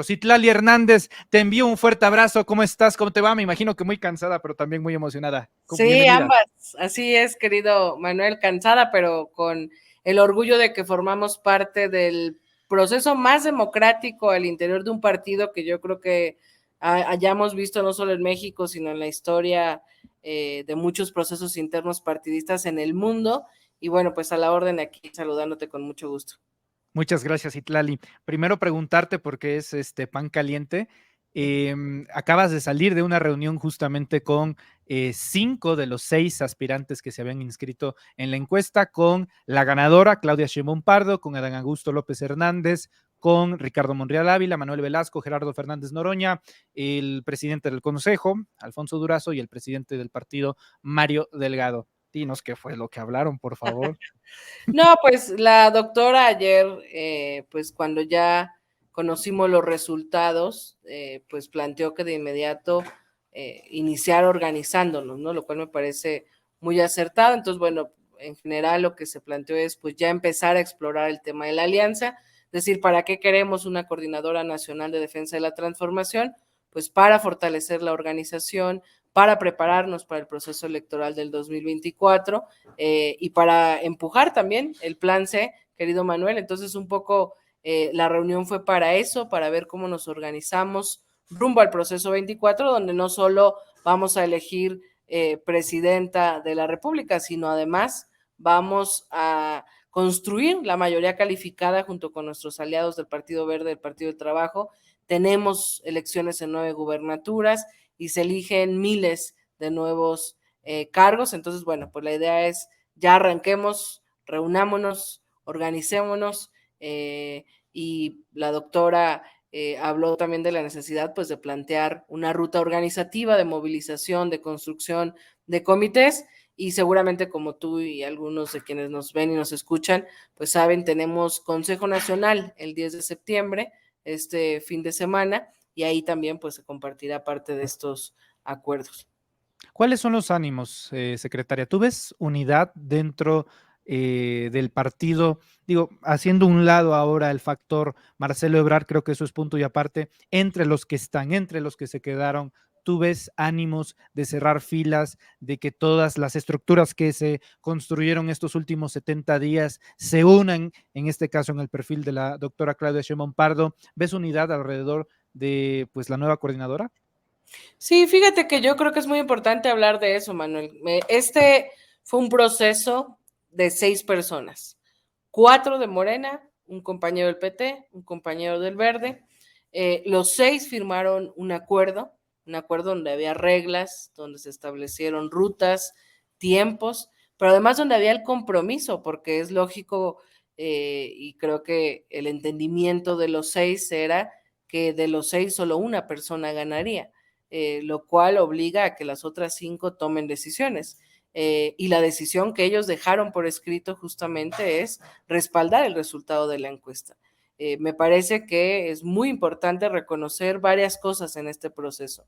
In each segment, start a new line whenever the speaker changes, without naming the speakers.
Citlali Hernández, te envío un fuerte abrazo. ¿Cómo estás? ¿Cómo te va? Me imagino que muy cansada, pero también muy emocionada.
Sí,
Bienvenida.
ambas. Así es, querido Manuel, cansada, pero con el orgullo de que formamos parte del proceso más democrático al interior de un partido que yo creo que hayamos visto no solo en México, sino en la historia de muchos procesos internos partidistas en el mundo. Y bueno, pues a la orden aquí, saludándote con mucho gusto.
Muchas gracias, Citlali. Primero preguntarte porque es pan caliente. Acabas de salir de una reunión justamente con 5 de los 6 aspirantes que se habían inscrito en la encuesta, con la ganadora, Claudia Sheinbaum Pardo, con Adán Augusto López Hernández, con Ricardo Monreal Ávila, Manuel Velasco, Gerardo Fernández Noroña, el presidente del Consejo, Alfonso Durazo, y el presidente del partido, Mario Delgado. Dinos qué fue lo que hablaron, por favor.
No, pues la doctora ayer, pues cuando ya conocimos los resultados, pues planteó que de inmediato iniciar organizándonos, ¿no? Lo cual me parece muy acertado. Entonces, bueno, en general lo que se planteó es pues ya empezar a explorar el tema de la alianza, es decir, ¿para qué queremos una coordinadora nacional de defensa de la transformación? Pues para fortalecer la organización, para prepararnos para el proceso electoral del 2024 y para empujar también el plan C, querido Manuel. Entonces, un poco la reunión fue para eso, para ver cómo nos organizamos rumbo al proceso 24, donde no solo vamos a elegir presidenta de la República, sino además vamos a construir la mayoría calificada junto con nuestros aliados del Partido Verde, del Partido del Trabajo. Tenemos elecciones en 9 gubernaturas y se eligen miles de nuevos cargos. Entonces, bueno, pues la idea es ya arranquemos, reunámonos, organicémonos y la doctora habló también de la necesidad pues de plantear una ruta organizativa de movilización, de construcción de comités y seguramente como tú y algunos de quienes nos ven y nos escuchan, pues saben, tenemos Consejo Nacional el 10 de septiembre, este fin de semana, y ahí también pues se compartirá parte de estos acuerdos.
¿Cuáles son los ánimos, secretaria? ¿Tú ves unidad dentro del partido? Digo, haciendo un lado ahora el factor Marcelo Ebrard, creo que eso es punto y aparte, entre los que están, entre los que se quedaron, ¿tú ves ánimos de cerrar filas, de que todas las estructuras que se construyeron estos últimos 70 días se unan, en este caso en el perfil de la doctora Claudia Sheinbaum Pardo? ¿Ves unidad alrededor de pues la nueva coordinadora?
Sí, fíjate que yo creo que es muy importante hablar de eso, Manuel. Este fue un proceso de 6 personas, 4 de Morena, un compañero del PT, un compañero del Verde. Los 6 firmaron un acuerdo donde había reglas, donde se establecieron rutas, tiempos, pero además donde había el compromiso, porque es lógico y creo que el entendimiento de los 6 era que de los 6 solo una persona ganaría. Lo cual obliga a que las otras 5 tomen decisiones. Y la decisión que ellos dejaron por escrito justamente es respaldar el resultado de la encuesta. Me parece que es muy importante reconocer varias cosas en este proceso.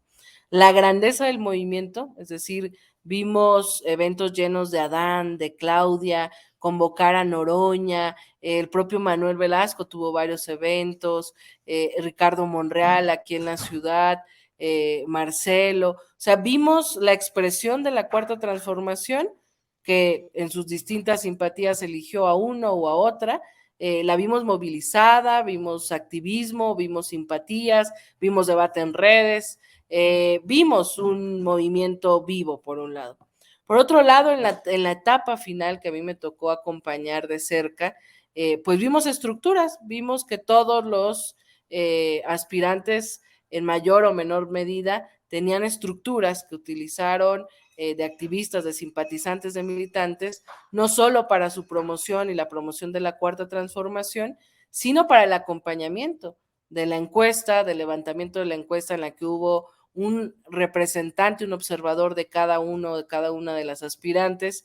La grandeza del movimiento, es decir, vimos eventos llenos de Adán, de Claudia, convocar a Noroña, el propio Manuel Velasco tuvo varios eventos, Ricardo Monreal aquí en la ciudad, Marcelo, o sea, vimos la expresión de la cuarta transformación que en sus distintas simpatías eligió a uno o a otra, la vimos movilizada, vimos activismo, vimos simpatías, vimos debate en redes, vimos un movimiento vivo por un lado. Por otro lado, en la etapa final que a mí me tocó acompañar de cerca, pues vimos estructuras, vimos que todos los aspirantes en mayor o menor medida tenían estructuras que utilizaron de activistas, de simpatizantes, de militantes, no solo para su promoción y la promoción de la cuarta transformación, sino para el acompañamiento de la encuesta, del levantamiento de la encuesta en la que hubo un representante, un observador de cada uno, de cada una de las aspirantes.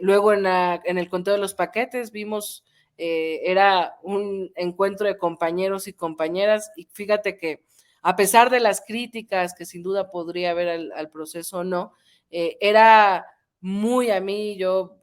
Luego en el conteo de los paquetes vimos, era un encuentro de compañeros y compañeras, y fíjate que a pesar de las críticas que sin duda podría haber al proceso o no, era muy a mí, yo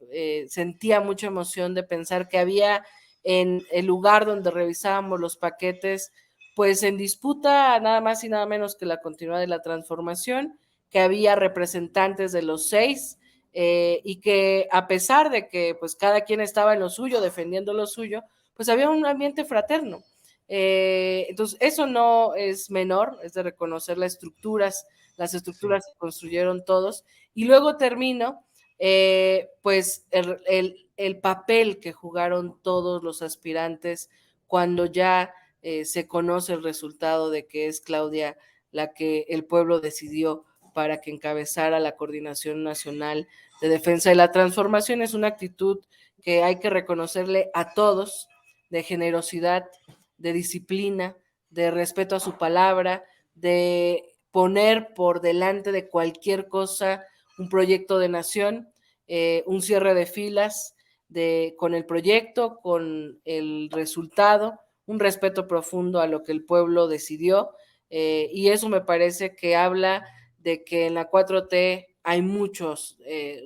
sentía mucha emoción de pensar que había en el lugar donde revisábamos los paquetes, pues en disputa nada más y nada menos que la continuidad de la transformación, que había representantes de los 6, y que a pesar de que pues cada quien estaba en lo suyo, defendiendo lo suyo, pues había un ambiente fraterno. Entonces eso no es menor, es de reconocer las estructuras se construyeron todos, y luego termino pues el papel que jugaron todos los aspirantes cuando ya se conoce el resultado de que es Claudia la que el pueblo decidió para que encabezara la Coordinación Nacional de Defensa de la Transformación. Es una actitud que hay que reconocerle a todos, de generosidad, de disciplina, de respeto a su palabra, de poner por delante de cualquier cosa un proyecto de nación, un cierre de filas con el proyecto, con el resultado, un respeto profundo a lo que el pueblo decidió, y eso me parece que habla de que en la 4T hay muchos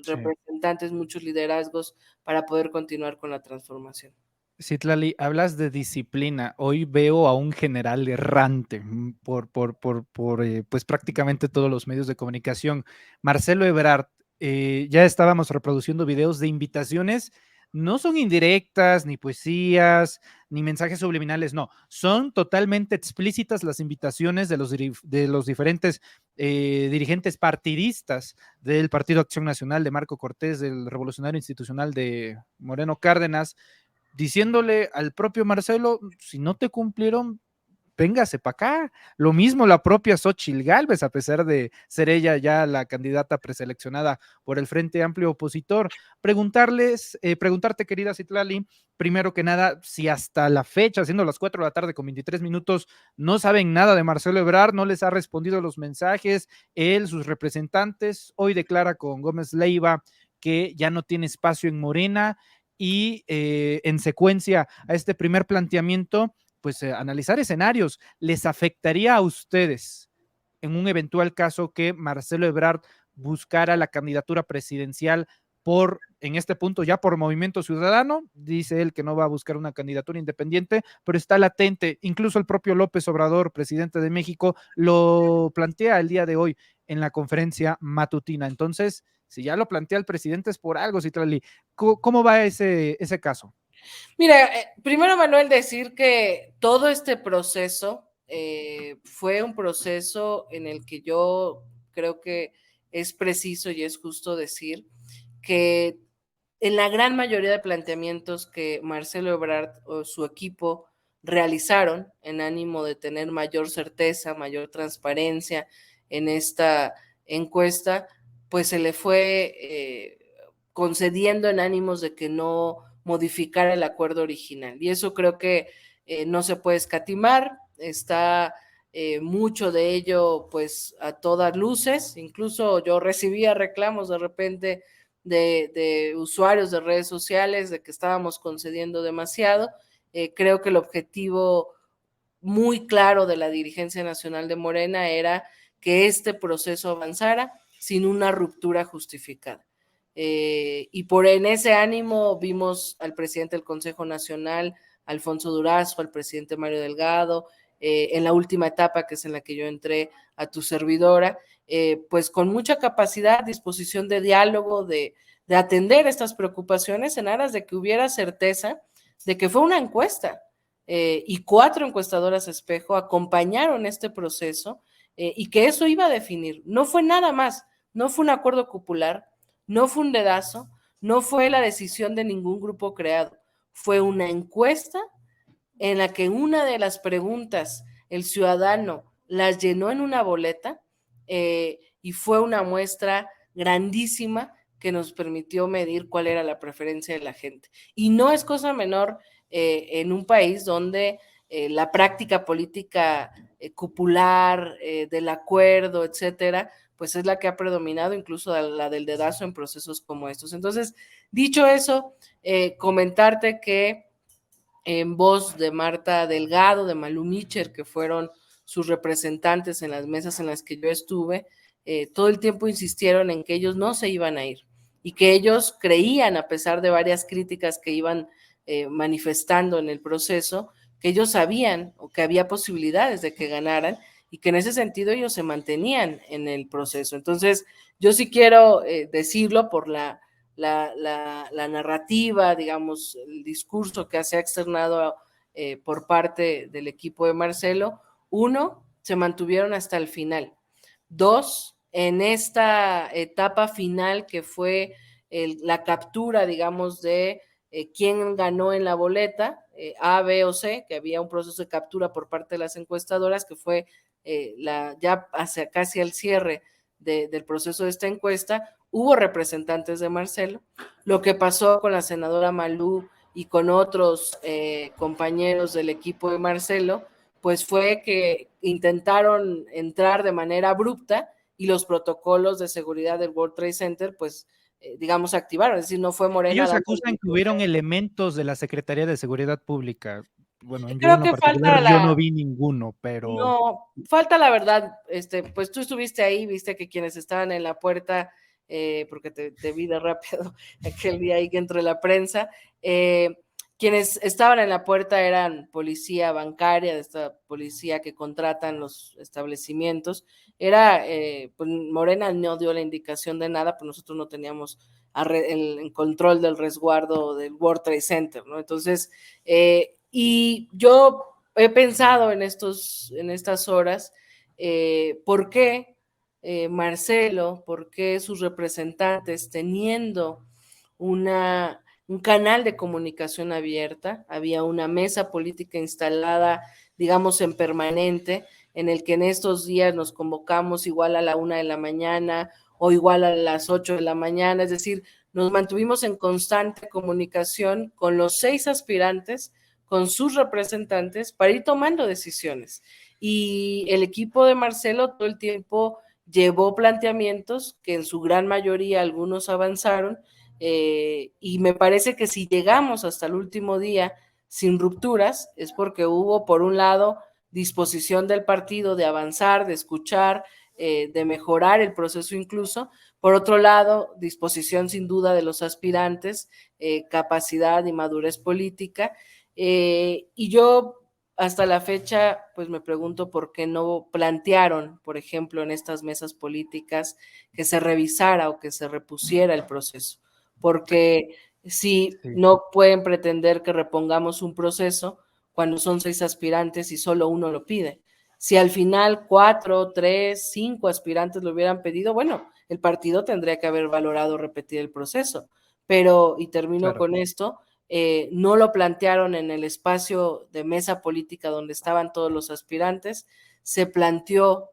representantes, muchos liderazgos para poder continuar con la transformación.
Citlali, hablas de disciplina. Hoy veo a un general errante pues prácticamente todos los medios de comunicación. Marcelo Ebrard, ya estábamos reproduciendo videos de invitaciones. No son indirectas, ni poesías, ni mensajes subliminales, no. Son totalmente explícitas las invitaciones de los diferentes dirigentes partidistas del Partido Acción Nacional de Marco Cortés, del Revolucionario Institucional de Moreno Cárdenas, diciéndole al propio Marcelo, si no te cumplieron, véngase para acá. Lo mismo la propia Xochitl Gálvez, a pesar de ser ella ya la candidata preseleccionada por el Frente Amplio Opositor. Preguntarte, querida Citlali, primero que nada, si hasta la fecha, siendo las 4 de la tarde con 23 minutos, no saben nada de Marcelo Ebrard, no les ha respondido los mensajes, él, sus representantes, hoy declara con Gómez Leiva que ya no tiene espacio en Morena, y en secuencia a este primer planteamiento, pues analizar escenarios. ¿Les afectaría a ustedes en un eventual caso que Marcelo Ebrard buscara la candidatura presidencial en este punto ya por Movimiento Ciudadano? Dice él que no va a buscar una candidatura independiente, pero está latente. Incluso el propio López Obrador, presidente de México, lo plantea el día de hoy en la conferencia matutina. Entonces, si ya lo plantea el presidente es por algo, Citlali. ¿Cómo va ese caso?
Mira, primero, Manuel, decir que todo este proceso fue un proceso en el que yo creo que es preciso y es justo decir que en la gran mayoría de planteamientos que Marcelo Ebrard o su equipo realizaron en ánimo de tener mayor certeza, mayor transparencia en esta encuesta, pues se le fue concediendo en ánimos de que no modificara el acuerdo original. Y eso creo que no se puede escatimar, está mucho de ello pues a todas luces, incluso yo recibía reclamos de repente de usuarios de redes sociales de que estábamos concediendo demasiado. Creo que el objetivo muy claro de la dirigencia nacional de Morena era que este proceso avanzara sin una ruptura justificada. Y en ese ánimo vimos al presidente del Consejo Nacional, Alfonso Durazo, al presidente Mario Delgado, en la última etapa, que es en la que yo entré, a tu servidora, pues con mucha capacidad, disposición de diálogo, de atender estas preocupaciones en aras de que hubiera certeza de que fue una encuesta, y 4 encuestadoras espejo acompañaron este proceso, y que eso iba a definir. No fue nada más, no fue un acuerdo popular, no fue un dedazo, no fue la decisión de ningún grupo creado, fue una encuesta en la que una de las preguntas el ciudadano las llenó en una boleta, y fue una muestra grandísima que nos permitió medir cuál era la preferencia de la gente. Y no es cosa menor en un país donde la práctica política cupular, del acuerdo, etcétera, pues es la que ha predominado, incluso la del dedazo en procesos como estos. Entonces, dicho eso, comentarte que en voz de Marta Delgado, de Malú Micher, que fueron sus representantes en las mesas en las que yo estuve, todo el tiempo insistieron en que ellos no se iban a ir y que ellos creían, a pesar de varias críticas que iban manifestando en el proceso, que ellos sabían o que había posibilidades de que ganaran y que en ese sentido ellos se mantenían en el proceso. Entonces, yo sí quiero decirlo por la narrativa, digamos, el discurso que se ha externado por parte del equipo de Marcelo. Uno, se mantuvieron hasta el final. Dos, en esta etapa final que fue la captura, digamos, de quién ganó en la boleta, A, B o C, que había un proceso de captura por parte de las encuestadoras, que fue ya hacia casi el cierre del proceso de esta encuesta, hubo representantes de Marcelo. Lo que pasó con la senadora Malú y con otros compañeros del equipo de Marcelo, pues fue que intentaron entrar de manera abrupta y los protocolos de seguridad del World Trade Center, pues, digamos, activaron. Es decir, no fue Morena
Ellos
dando
acusan que hubieron elementos de la Secretaría de Seguridad Pública. Bueno, yo
creo
en lo
que
particular,
falta
yo no vi ninguno, pero
no, falta la verdad, pues tú estuviste ahí, viste que quienes estaban en la puerta, porque te vi de rápido aquel día ahí entre la prensa, quienes estaban en la puerta eran policía bancaria, de esta policía que contratan los establecimientos. Pues Morena no dio la indicación de nada, pues nosotros no teníamos el control del resguardo del World Trade Center, ¿no? Entonces, y yo he pensado en estas horas, ¿por qué Marcelo, por qué sus representantes, teniendo un canal de comunicación abierta, había una mesa política instalada, digamos, en permanente, en el que en estos días nos convocamos igual a la 1 de la mañana o igual a las 8 de la mañana, es decir, nos mantuvimos en constante comunicación con los 6 aspirantes, con sus representantes, para ir tomando decisiones. Y el equipo de Marcelo todo el tiempo llevó planteamientos que en su gran mayoría algunos avanzaron, y me parece que si llegamos hasta el último día sin rupturas es porque hubo, por un lado, disposición del partido de avanzar, de escuchar, de mejorar el proceso incluso. Por otro lado, disposición sin duda de los aspirantes, capacidad y madurez política. Y yo hasta la fecha, pues me pregunto por qué no plantearon, por ejemplo, en estas mesas políticas, que se revisara o que se repusiera el proceso. Porque si
sí,
no pueden pretender que repongamos un proceso cuando son 6 aspirantes y solo uno lo pide. Si al final 4, 3, 5 aspirantes lo hubieran pedido, bueno, el partido tendría que haber valorado repetir el proceso. Pero, y termino
claro.
con esto, no lo plantearon en el espacio de mesa política donde estaban todos los aspirantes, se planteó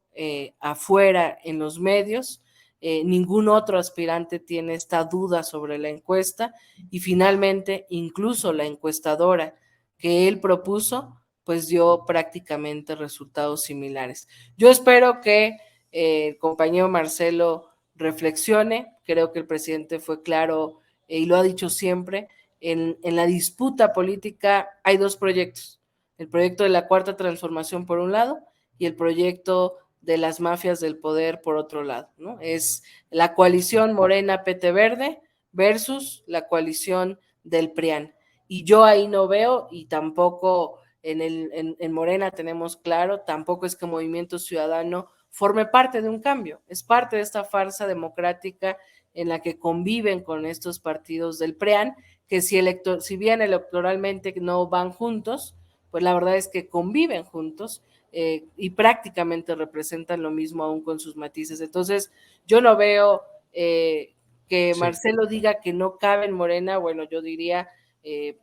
afuera en los medios, ningún otro aspirante tiene esta duda sobre la encuesta y finalmente incluso la encuestadora que él propuso pues dio prácticamente resultados similares. Yo espero que el compañero Marcelo reflexione, creo que el presidente fue claro y lo ha dicho siempre, en la disputa política hay 2 proyectos, el proyecto de la Cuarta Transformación por un lado y el proyecto de las mafias del poder por otro lado, ¿no? Es la coalición Morena PT Verde versus la coalición del PRIAN. Y yo ahí no veo, y tampoco en Morena tenemos claro, tampoco es que Movimiento Ciudadano forme parte de un cambio, es parte de esta farsa democrática en la que conviven con estos partidos del PRIAN, que si bien electoralmente no van juntos, pues la verdad es que conviven juntos, y prácticamente representan lo mismo aún con sus matices. Entonces, yo no veo que
Sí.
Marcelo diga que no cabe en Morena, bueno, yo diría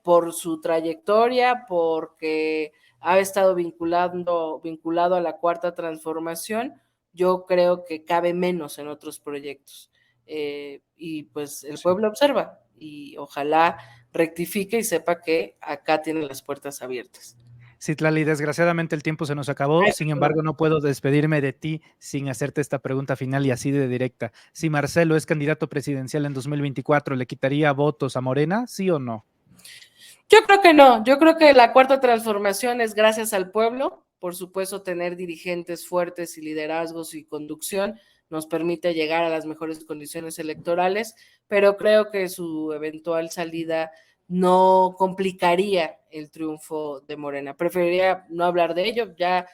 por su trayectoria, porque ha estado vinculado a la Cuarta Transformación, yo creo que cabe menos en otros proyectos. Y pues el
Sí.
pueblo observa y ojalá rectifique y sepa que acá tienen las puertas abiertas.
Citlali, desgraciadamente el tiempo se nos acabó,
Ay,
sin
perdón.
embargo, no puedo despedirme de ti sin hacerte esta pregunta final y así de directa. Si Marcelo es candidato presidencial en 2024, ¿le quitaría votos a Morena, sí o no?
Yo creo que no, yo creo que la Cuarta Transformación es gracias al pueblo, por supuesto tener dirigentes fuertes y liderazgos y conducción nos permite llegar a las mejores condiciones electorales, pero creo que su eventual salida no complicaría el triunfo de Morena. Preferiría no hablar de ello, ya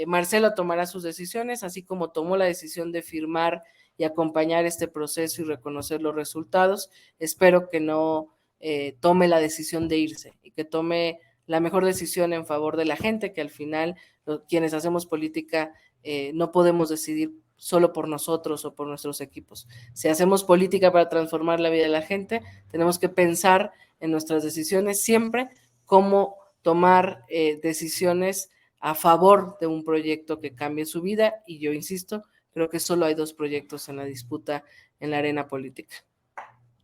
Marcelo tomará sus decisiones, así como tomó la decisión de firmar y acompañar este proceso y reconocer los resultados. Espero que no tome la decisión de irse y que tome la mejor decisión en favor de la gente, que al final quienes hacemos política no podemos decidir solo por nosotros o por nuestros equipos. Si hacemos política para transformar la vida de la gente, tenemos que pensar en nuestras decisiones siempre cómo tomar decisiones a favor de un proyecto que cambie su vida, y yo insisto, creo que solo hay 2 proyectos en la disputa en la arena política.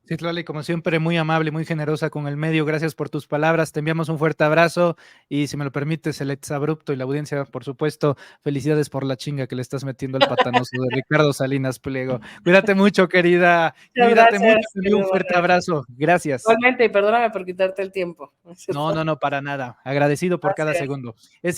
Citlali, como siempre, muy amable, muy generosa con el medio. Gracias por tus palabras. Te enviamos un fuerte abrazo y, si me lo permites, el exabrupto y la audiencia, por supuesto, felicidades por la chinga que le estás metiendo al patanoso de Ricardo Salinas Pliego. Cuídate mucho, querida.
Muchas
Cuídate mucho.
gracias,
Te envío un
querido
fuerte
Manuel.
abrazo. Gracias.
Igualmente, y perdóname por quitarte el tiempo.
No, no, no, para nada. Agradecido por cada
Gracias.
segundo. Es